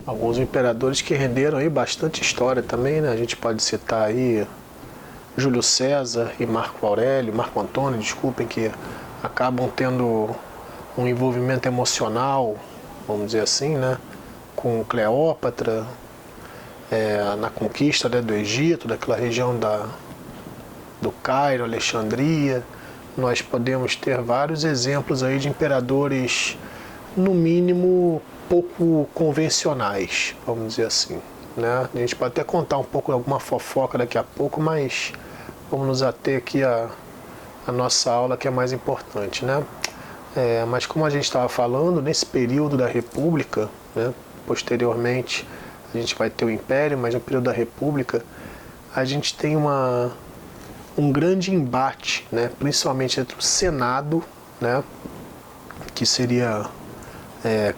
Alguns imperadores que renderam aí bastante história também, né? A gente pode citar aí Júlio César e Marco Antônio, desculpem, que acabam tendo um envolvimento emocional, vamos dizer assim, né? Com Cleópatra, na conquista, né, do Egito, daquela região do Cairo, Alexandria. Nós podemos ter vários exemplos aí de imperadores, no mínimo, pouco convencionais, vamos dizer assim, né? A gente pode até contar um pouco de alguma fofoca daqui a pouco, mas vamos nos ater aqui a nossa aula, que é mais importante, né? Mas como a gente estava falando, nesse período da República, né, posteriormente a gente vai ter o Império, mas no período da República a gente tem um grande embate, né, principalmente entre o Senado, né, que seria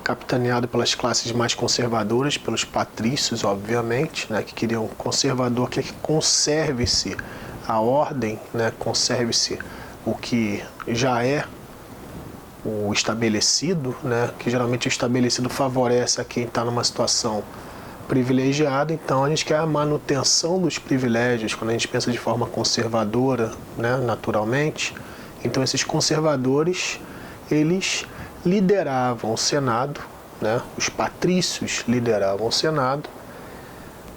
capitaneado pelas classes mais conservadoras, pelos patrícios, obviamente, né, que queriam um conservador que conserve-se a ordem, né, conserve-se o que já é o estabelecido, né, que geralmente o estabelecido favorece a quem está numa situação privilegiada. Então a gente quer a manutenção dos privilégios quando a gente pensa de forma conservadora, né, naturalmente. Então esses conservadores, eles lideravam o Senado, né, os patrícios lideravam o Senado,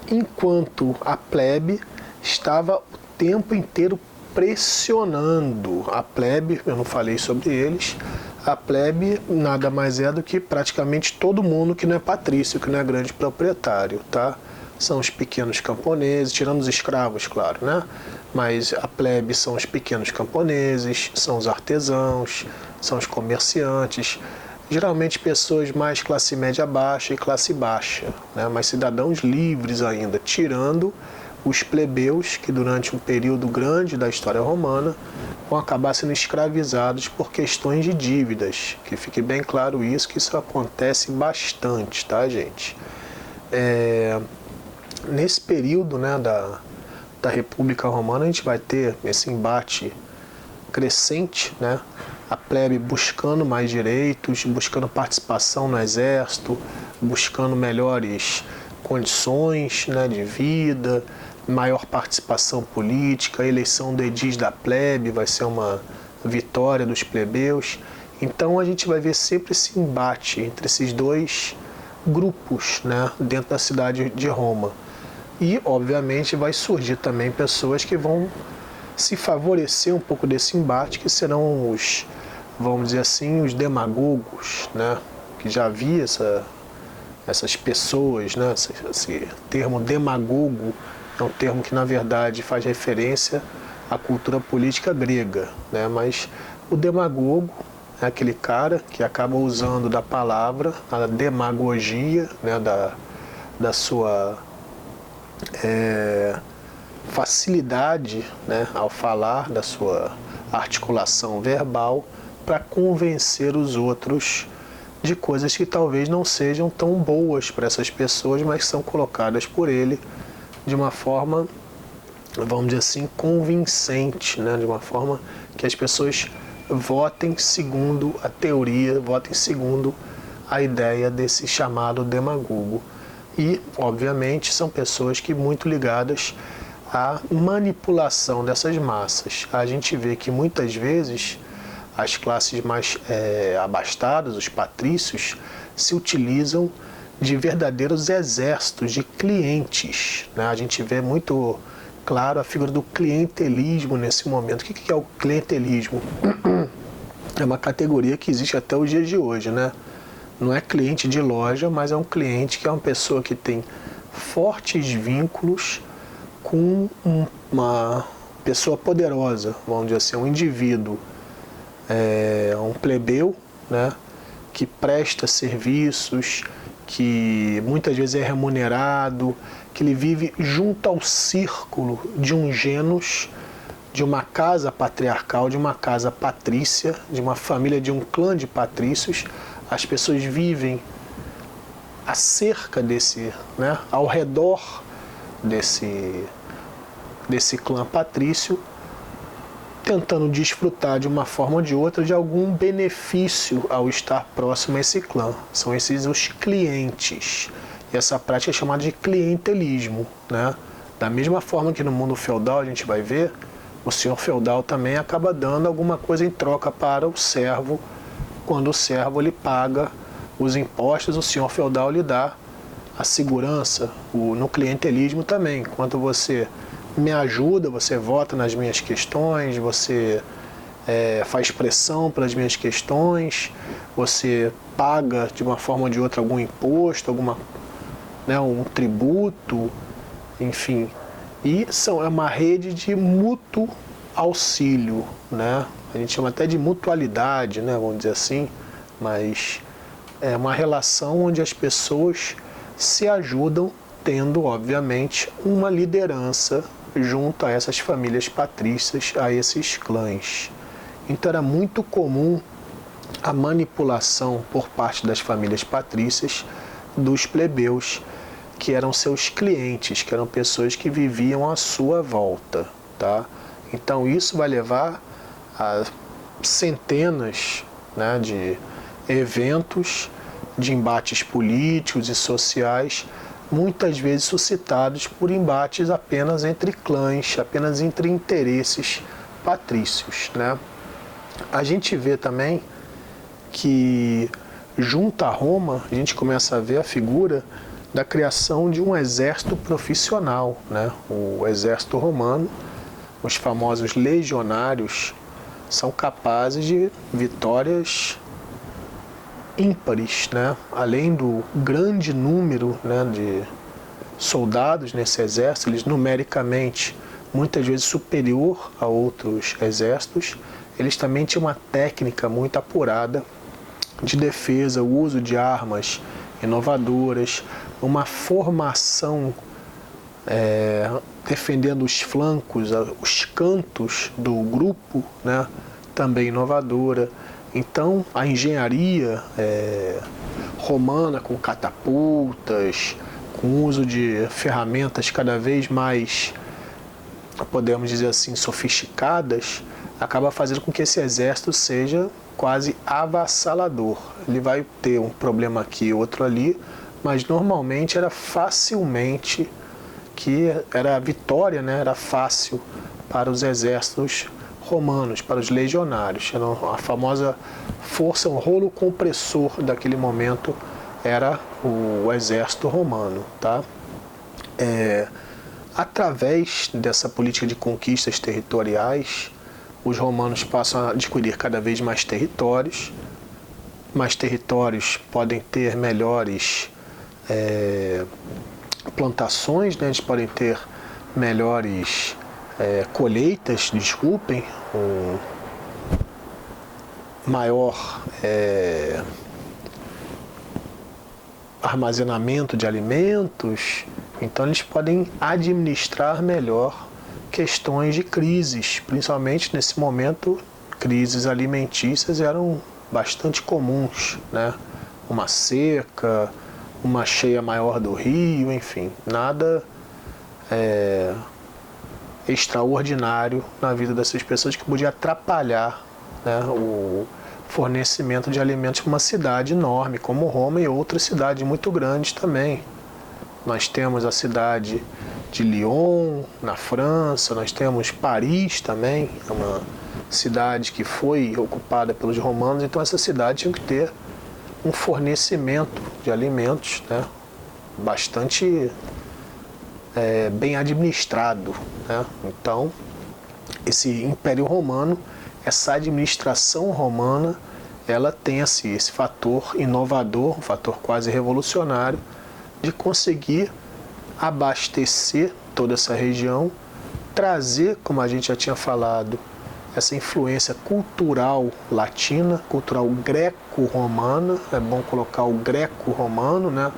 enquanto a plebe estava o tempo inteiro pressionando. A plebe, eu não falei sobre eles, a plebe nada mais é do que praticamente todo mundo que não é patrício, que não é grande proprietário, tá? São os pequenos camponeses, tirando os escravos, claro, né? Mas a plebe são os pequenos camponeses, são os artesãos, são os comerciantes, geralmente pessoas mais classe média baixa e classe baixa, né? Mas cidadãos livres ainda, tirando os plebeus que durante um período grande da história romana vão acabar sendo escravizados por questões de dívidas, que fique bem claro isso, que isso acontece bastante, tá, gente? Nesse período, né, da República Romana, a gente vai ter esse embate crescente, né? A plebe buscando mais direitos, buscando participação no exército, buscando melhores condições, né, de vida, maior participação política. A eleição do edis da plebe vai ser uma vitória dos plebeus. Então a gente vai ver sempre esse embate entre esses dois grupos, né, dentro da cidade de Roma. E, obviamente, vai surgir também pessoas que vão se favorecer um pouco desse embate, que serão os, vamos dizer assim, os demagogos, né? Que já havia essas pessoas, né? Esse termo demagogo é um termo que, na verdade, faz referência à cultura política grega, né? Mas o demagogo é aquele cara que acaba usando da palavra, a demagogia, né? Da sua facilidade, né, ao falar, da sua articulação verbal, para convencer os outros de coisas que talvez não sejam tão boas para essas pessoas, mas são colocadas por ele de uma forma, vamos dizer assim, convincente, né, de uma forma que as pessoas votem segundo a teoria, votem segundo a ideia desse chamado demagogo. E, obviamente, são pessoas que muito ligadas à manipulação dessas massas. A gente vê que muitas vezes as classes mais abastadas, os patrícios, se utilizam de verdadeiros exércitos de clientes, né? A gente vê muito claro a figura do clientelismo nesse momento. O que é o clientelismo? É uma categoria que existe até os dias de hoje, né? Não é cliente de loja, mas é um cliente que é uma pessoa que tem fortes vínculos com uma pessoa poderosa, vamos dizer assim, um indivíduo, um plebeu, né, que presta serviços, que muitas vezes é remunerado, que ele vive junto ao círculo de um gênus, de uma casa patriarcal, de uma casa patrícia, de uma família, de um clã de patrícios. As pessoas vivem acerca desse, né, ao redor desse clã patrício, tentando desfrutar de uma forma ou de outra de algum benefício ao estar próximo a esse clã. São esses os clientes. E essa prática é chamada de clientelismo, né? Da mesma forma que no mundo feudal a gente vai ver, o senhor feudal também acaba dando alguma coisa em troca para o servo. Quando o servo lhe paga os impostos, o senhor feudal lhe dá a segurança. No clientelismo também, enquanto você me ajuda, você vota nas minhas questões, você faz pressão para as minhas questões, você paga de uma forma ou de outra algum imposto, um tributo, enfim. E é uma rede de mútuo auxílio, né? A gente chama até de mutualidade, né? Vamos dizer assim, mas é uma relação onde as pessoas se ajudam, tendo, obviamente, uma liderança junto a essas famílias patrícias, a esses clãs. Então era muito comum a manipulação por parte das famílias patrícias dos plebeus, que eram seus clientes, que eram pessoas que viviam à sua volta, tá? Então isso vai levar a centenas, né, de eventos, de embates políticos e sociais, muitas vezes suscitados por embates apenas entre clãs, apenas entre interesses patrícios, né? A gente vê também que junto a Roma, a gente começa a ver a figura da criação de um exército profissional, né? O exército romano, os famosos legionários, são capazes de vitórias ímpares, né? Além do grande número, né, de soldados nesse exército, eles numericamente muitas vezes superior a outros exércitos, eles também tinham uma técnica muito apurada de defesa, o uso de armas inovadoras, uma formação defendendo os flancos, os cantos do grupo, né, também inovadora. Então, a engenharia romana com catapultas, com uso de ferramentas cada vez mais, podemos dizer assim, sofisticadas, acaba fazendo com que esse exército seja quase avassalador. Ele vai ter um problema aqui, outro ali, mas normalmente era facilmente, que era a vitória, né, era fácil para os exércitos romanos, para os legionários. Era a famosa força, um rolo compressor daquele momento era o exército romano, tá? Através dessa política de conquistas territoriais, os romanos passam a adquirir cada vez mais territórios podem ter melhores plantações, né? Eles podem ter melhores colheitas, um maior armazenamento de alimentos, então eles podem administrar melhor questões de crises, principalmente nesse momento, crises alimentícias eram bastante comuns, né? Uma seca, uma cheia maior do rio, enfim, nada extraordinário na vida dessas pessoas que podia atrapalhar, né, o fornecimento de alimentos para uma cidade enorme como Roma e outras cidades muito grandes também. Nós temos a cidade de Lyon, na França, nós temos Paris também, é uma cidade que foi ocupada pelos romanos, então essa cidade tinha que ter um fornecimento de alimentos, né, bastante bem administrado, né? Então, esse Império Romano, essa administração romana, ela tem esse fator inovador, um fator quase revolucionário, de conseguir abastecer toda essa região, trazer, como a gente já tinha falado, essa influência cultural latina, cultural greco-romana. É bom colocar o greco-romano, né,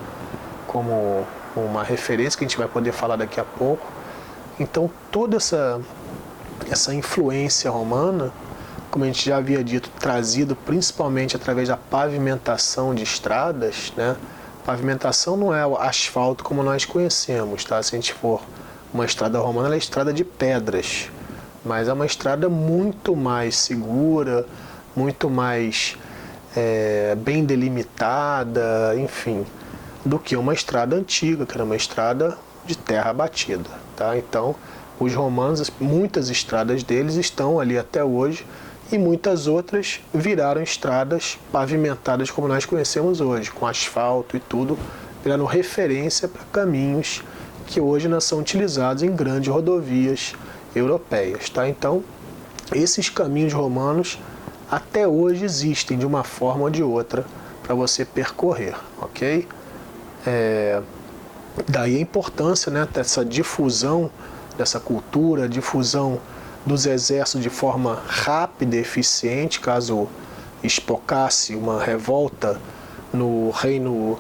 como uma referência que a gente vai poder falar daqui a pouco. Então toda essa influência romana, como a gente já havia dito, trazido principalmente através da pavimentação de estradas, né? Pavimentação não é o asfalto como nós conhecemos, tá? Se a gente for uma estrada romana, ela é estrada de pedras. mas é uma estrada muito mais segura, muito mais bem delimitada, enfim, do que uma estrada antiga, que era uma estrada de terra batida, tá? Então, os romanos, muitas estradas deles estão ali até hoje e muitas outras viraram estradas pavimentadas como nós conhecemos hoje, com asfalto e tudo, viraram referência para caminhos que hoje não são utilizados em grandes rodovias europeias, tá? Então, esses caminhos romanos até hoje existem de uma forma ou de outra para você percorrer, ok? Daí a importância, né, dessa difusão dessa cultura, difusão dos exércitos de forma rápida e eficiente, caso espocasse uma revolta no reino,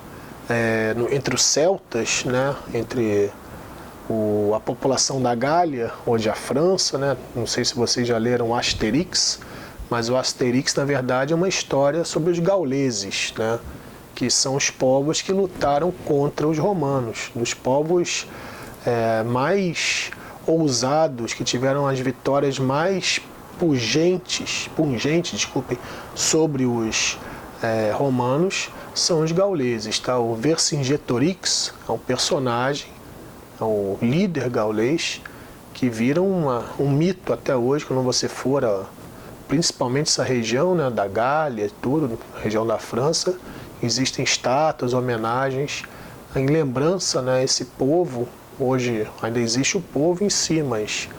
entre os celtas, né, entre a população da Gália, hoje a França, né, não sei se vocês já leram Asterix, mas o Asterix, na verdade, é uma história sobre os gauleses, né, que são os povos que lutaram contra os romanos, dos povos mais ousados, que tiveram as vitórias mais pungentes, sobre os romanos, são os gauleses, tá? O Vercingetorix é um personagem, é um líder gaulês, que vira um mito até hoje, quando você for, principalmente essa região, né, da Gália, tudo, região da França, existem estátuas, homenagens, em lembrança, né, esse povo. Hoje ainda existe o povo em si, mas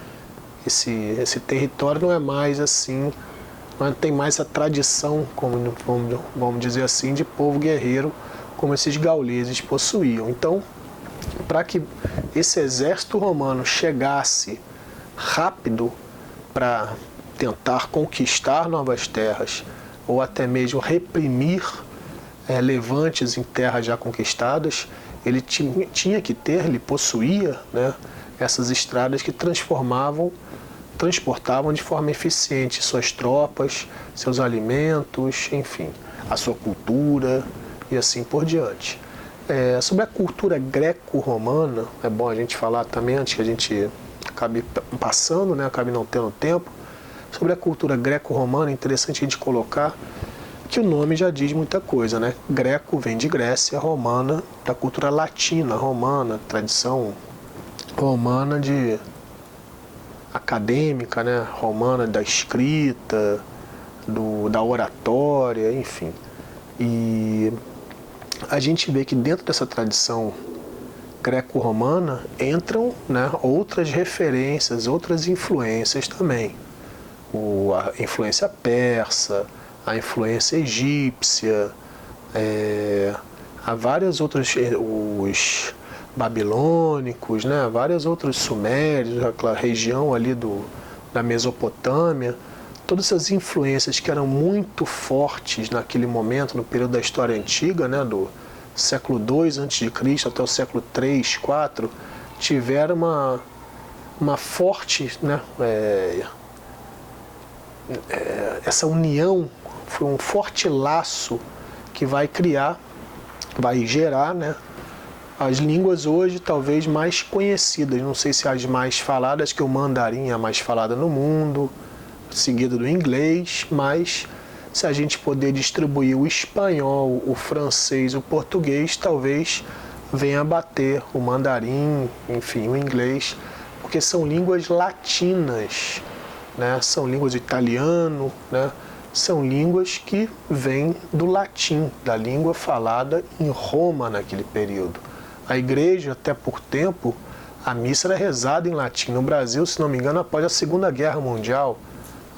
esse território não é mais assim, não tem mais a tradição, como vamos dizer assim, de povo guerreiro, como esses gauleses possuíam. Então, para que esse exército romano chegasse rápido para tentar conquistar novas terras, ou até mesmo reprimir levantes em terras já conquistadas, ele ele possuía, né, essas estradas que transportavam de forma eficiente suas tropas, seus alimentos, enfim, a sua cultura e assim por diante. Sobre a cultura greco-romana, é bom a gente falar também, antes que a gente acabe passando, né, acabe não tendo tempo. Sobre a cultura greco-romana, é interessante a gente colocar que o nome já diz muita coisa, né? Greco vem de Grécia, romana da cultura latina, romana, tradição romana acadêmica, né? Romana da escrita, da oratória, enfim. E a gente vê que dentro dessa tradição greco-romana entram, né, outras referências, outras influências também. A influência persa, a influência egípcia, há várias outras, os babilônicos, né, várias outras sumérios, aquela região ali da Mesopotâmia, todas essas influências que eram muito fortes naquele momento, no período da história antiga, né, do século II a.C. até o século III, IV, tiveram uma forte, né, essa união, foi um forte laço que vai gerar, né, as línguas hoje talvez mais conhecidas, não sei se as mais faladas, que o mandarim é a mais falada no mundo, seguido do inglês, mas se a gente poder distribuir o espanhol, o francês, o português, talvez venha a bater o mandarim, enfim, o inglês, porque são línguas latinas, né? São línguas do italiano, né? São línguas que vêm do latim, da língua falada em Roma naquele período. A igreja, até por tempo, a missa era rezada em latim. No Brasil, se não me engano, após a Segunda Guerra Mundial,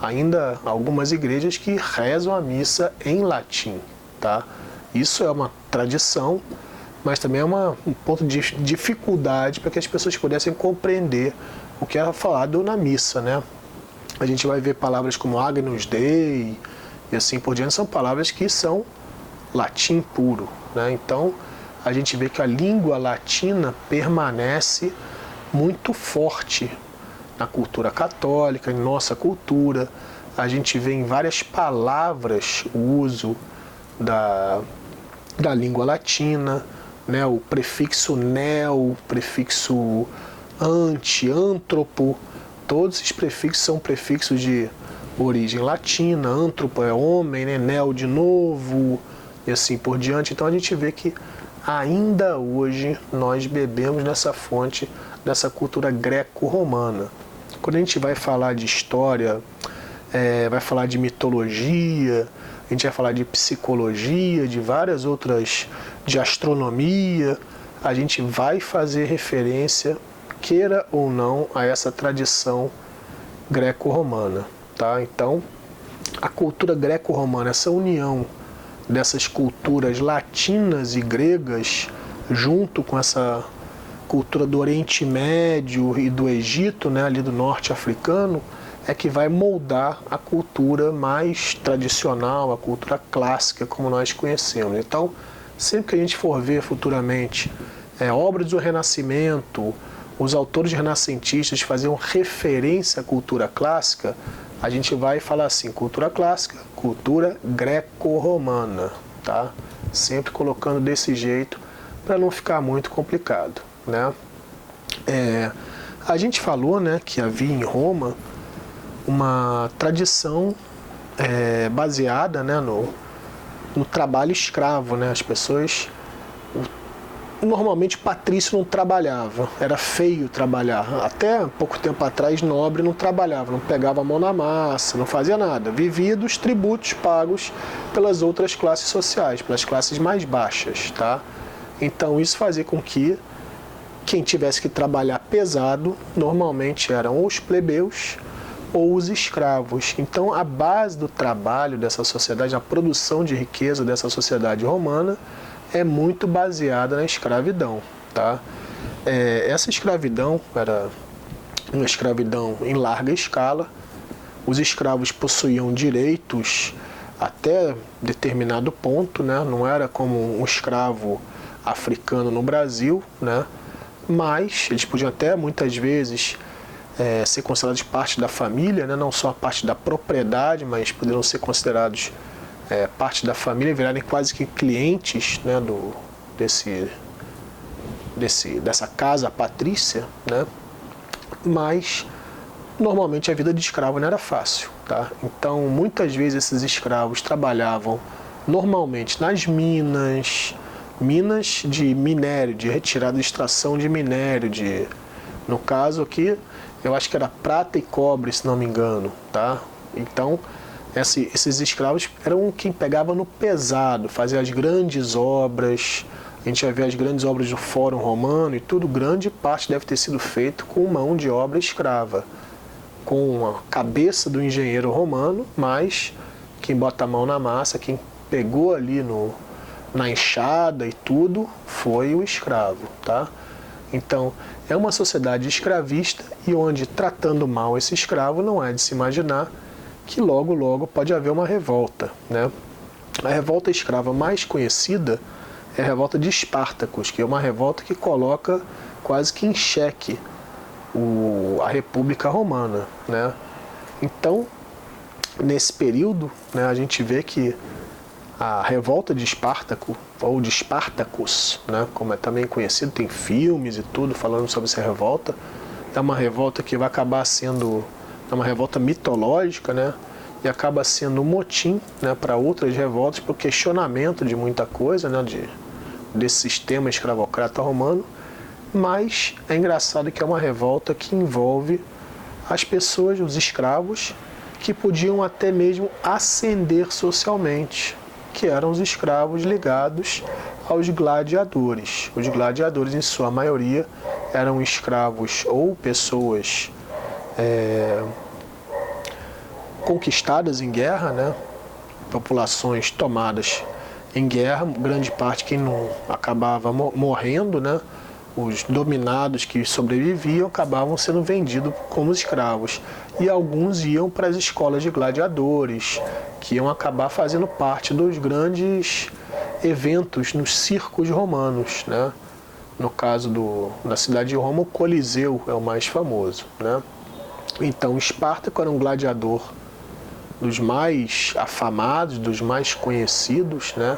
ainda algumas igrejas que rezam a missa em latim, tá? Isso é uma tradição, mas também é um ponto de dificuldade para que as pessoas pudessem compreender o que era falado na missa, né? A gente vai ver palavras como Agnus Dei e assim por diante, são palavras que são latim puro, né? Então, a gente vê que a língua latina permanece muito forte na cultura católica, em nossa cultura. A gente vê em várias palavras o uso da língua latina, né? O prefixo neo, o prefixo anti, antropo, Todos esses prefixos são prefixos de origem latina, antropo é homem, né? Neo de novo, e assim por diante. Então a gente vê que ainda hoje nós bebemos nessa fonte, dessa cultura greco-romana. Quando a gente vai falar de história, vai falar de mitologia, a gente vai falar de psicologia, de várias outras, de astronomia, a gente vai fazer referência, queira ou não, a essa tradição greco-romana, tá? Então, a cultura greco-romana, essa união dessas culturas latinas e gregas, junto com essa cultura do Oriente Médio e do Egito, né, ali do norte africano, é que vai moldar a cultura mais tradicional, a cultura clássica como nós conhecemos. Então, sempre que a gente for ver futuramente obras do Renascimento, os autores renascentistas faziam referência à cultura clássica, a gente vai falar assim, cultura clássica, cultura greco-romana, tá? Sempre colocando desse jeito para não ficar muito complicado, né? A gente falou, né, que havia em Roma uma tradição baseada, né, no trabalho escravo, né? As pessoas, normalmente patrício não trabalhava, era feio trabalhar. Até pouco tempo atrás, nobre não trabalhava, não pegava a mão na massa, não fazia nada. Vivia dos tributos pagos pelas outras classes sociais, pelas classes mais baixas, tá? Então isso fazia com que quem tivesse que trabalhar pesado, normalmente eram os plebeus ou os escravos. Então a base do trabalho dessa sociedade, a produção de riqueza dessa sociedade romana, é muito baseada na escravidão, tá? Essa escravidão era uma escravidão em larga escala. Os escravos possuíam direitos até determinado ponto, né? Não era como um escravo africano no Brasil, né? Mas eles podiam até muitas vezes ser considerados parte da família, né? Não só a parte da propriedade, mas poderiam ser considerados parte da família, virarem quase que clientes, né, dessa casa patrícia, né? Mas normalmente a vida de escravo não era fácil, tá? Então muitas vezes esses escravos trabalhavam normalmente nas minas de minério, de retirada e extração de minério, no caso aqui eu acho que era prata e cobre, se não me engano, tá? Então esses escravos eram quem pegava no pesado, fazia as grandes obras. A gente vai ver as grandes obras do Fórum Romano e tudo, grande parte deve ter sido feito com mão de obra escrava, com a cabeça do engenheiro romano, mas quem bota a mão na massa, quem pegou ali na enxada e tudo, foi o escravo, tá? Então, é uma sociedade escravista e onde, tratando mal esse escravo, não é de se imaginar que logo pode haver uma revolta, né? A revolta escrava mais conhecida é a revolta de Espartacus, que é uma revolta que coloca quase que em xeque a República Romana, né? Então, nesse período, né, a gente vê que a revolta de Espartaco, ou de Spartacus, né, como é também conhecido, tem filmes e tudo falando sobre essa revolta, é uma revolta que vai acabar sendo uma revolta mitológica, né, e acaba sendo um motim, né, para outras revoltas, para o questionamento de muita coisa, né, desse sistema escravocrata romano. Mas é engraçado que é uma revolta que envolve as pessoas, os escravos, que podiam até mesmo ascender socialmente, que eram os escravos ligados aos gladiadores. Os gladiadores, em sua maioria, eram escravos ou pessoas conquistadas em guerra, né? Populações tomadas em guerra, grande parte que não acabava morrendo, né? Os dominados que sobreviviam acabavam sendo vendidos como escravos. E alguns iam para as escolas de gladiadores, que iam acabar fazendo parte dos grandes eventos nos circos romanos, né? No caso da cidade de Roma, o Coliseu é o mais famoso, né? Então, Espartaco era um gladiador dos mais afamados, dos mais conhecidos, né?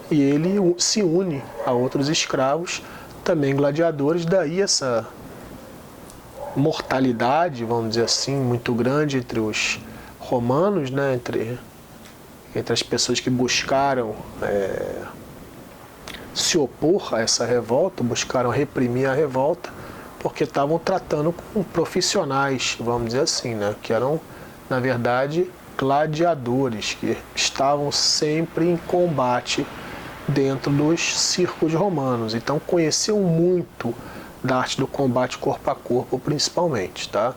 E ele se une a outros escravos, também gladiadores, daí mortalidade, vamos dizer assim, muito grande entre os romanos, né, entre as pessoas que buscaram se opor a essa revolta, buscaram reprimir a revolta, porque estavam tratando com profissionais, vamos dizer assim, né, que eram, na verdade, gladiadores, que estavam sempre em combate dentro dos circos romanos. Então conheciam muito da arte do combate corpo a corpo, principalmente, tá?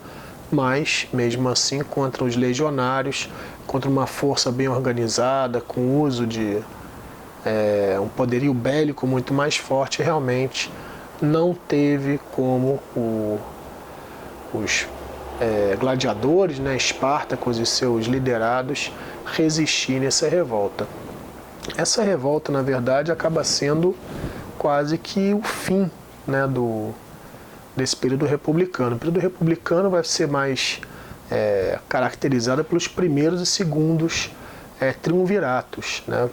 Mas, mesmo assim, contra os legionários, contra uma força bem organizada, com uso de um poderio bélico muito mais forte, realmente não teve como os gladiadores, né, Espartacos e seus liderados, resistir nessa revolta. Essa revolta, na verdade, acaba sendo quase que o fim, né, desse período republicano. O período republicano vai ser mais caracterizado pelos primeiros e segundos triunviratos, né,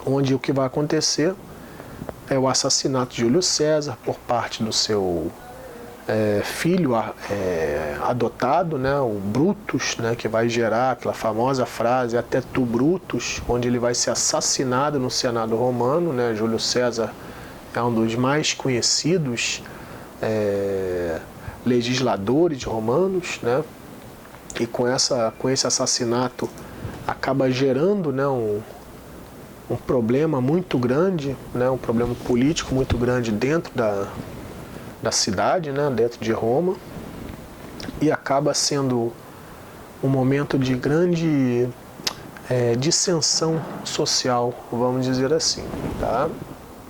onde o que vai acontecer é o assassinato de Júlio César por parte do seu filho adotado, né, o Brutus, né, que vai gerar aquela famosa frase "até tu, Brutus", onde ele vai ser assassinado no Senado romano, né. Júlio César é um dos mais conhecidos legisladores romanos, né, e com esse assassinato acaba gerando, né, um problema muito grande, né, um problema político muito grande dentro da cidade, né, dentro de Roma, e acaba sendo um momento de grande dissensão social, vamos dizer assim, tá?